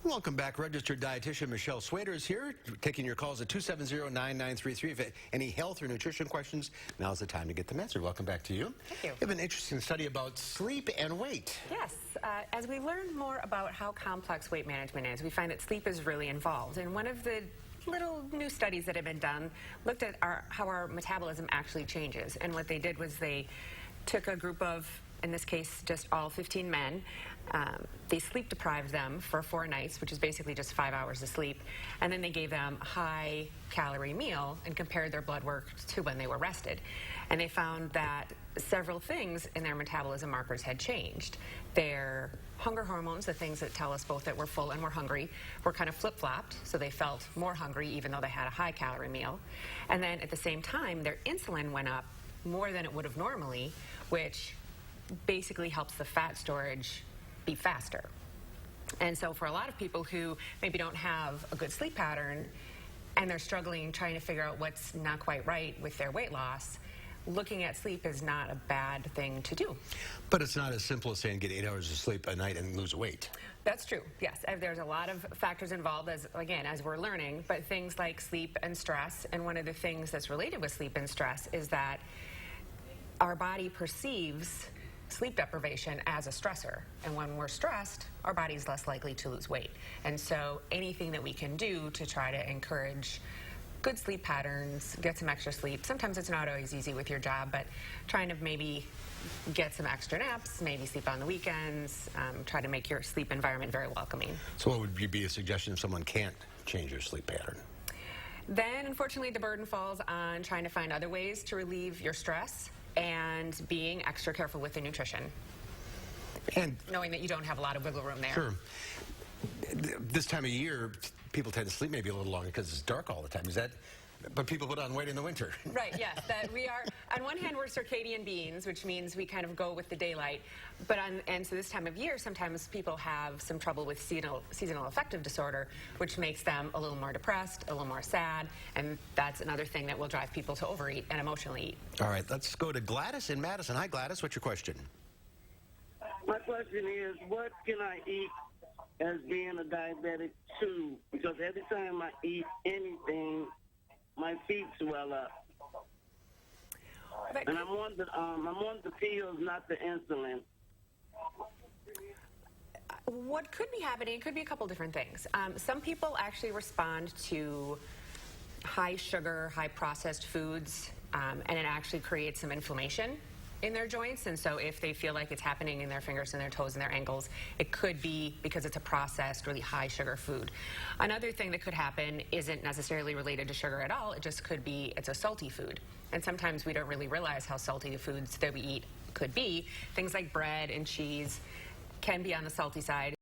Welcome back. Registered dietitian Michelle Swader is here, taking your calls at 270-9933. If any health or nutrition questions, now's the time to get them answered. Welcome back to you. Thank you. You have an interesting study about sleep and weight. Yes. As we learn more about how complex weight management is, we find that sleep is really involved. And one of the little new studies that have been done looked at how our metabolism actually changes. And what they did was they took a group of, in this case, just all 15 men. They sleep deprived them for 4 nights, which is basically just 5 hours of sleep. And then they gave them a high-calorie meal and compared their blood work to when they were rested. And they found that several things in their metabolism markers had changed. Their hunger hormones, the things that tell us both that we're full and we're hungry, were kind of flip-flopped, so they felt more hungry even though they had a high-calorie meal. And then at the same time, their insulin went up more than it would have normally, which basically helps the fat storage be faster. And so for a lot of people who maybe don't have a good sleep pattern and they're struggling trying to figure out what's not quite right with their weight loss, looking at sleep is not a bad thing to do. But it's not as simple as saying get 8 hours of sleep a night and lose weight. That's true, yes. There's a lot of factors involved, as we're learning, but things like sleep and stress. And one of the things that's related with sleep and stress is that our body perceives sleep deprivation as a stressor, and when we're stressed, our body's less likely to lose weight. And so anything that we can do to try to encourage good sleep patterns, get some extra sleep. Sometimes it's not always easy with your job, but trying to maybe get some extra naps, maybe sleep on the weekends, try to make your sleep environment very welcoming. So what would be a suggestion if someone can't change their sleep pattern? Then, unfortunately, the burden falls on trying to find other ways to relieve your stress and being extra careful with the nutrition. And knowing that you don't have a lot of wiggle room there. Sure. This time of year, people tend to sleep maybe a little longer because it's dark all the time. Is that? But people put on weight in the winter. Right, yes. That we are, on one hand, we're circadian beings, which means we kind of go with the daylight. And so this time of year, sometimes people have some trouble with seasonal affective disorder, which makes them a little more depressed, a little more sad, and that's another thing that will drive people to overeat and emotionally eat. All right, let's go to Gladys in Madison. Hi, Gladys. What's your question? My question is, what can I eat as being a diabetic too? Because every time I eat anything, my feet swell up. And I'm on the pills, not the insulin. What could be happening, it could be a couple different things. Some people actually respond to high sugar, high processed foods, and it actually creates some inflammation in their joints. And so if they feel like it's happening in their fingers and their toes and their ankles, it could be because it's a processed, really high sugar food. Another thing that could happen isn't necessarily related to sugar at all. It just could be it's a salty food. And sometimes we don't really realize how salty the foods that we eat could be. Things like bread and cheese can be on the salty side.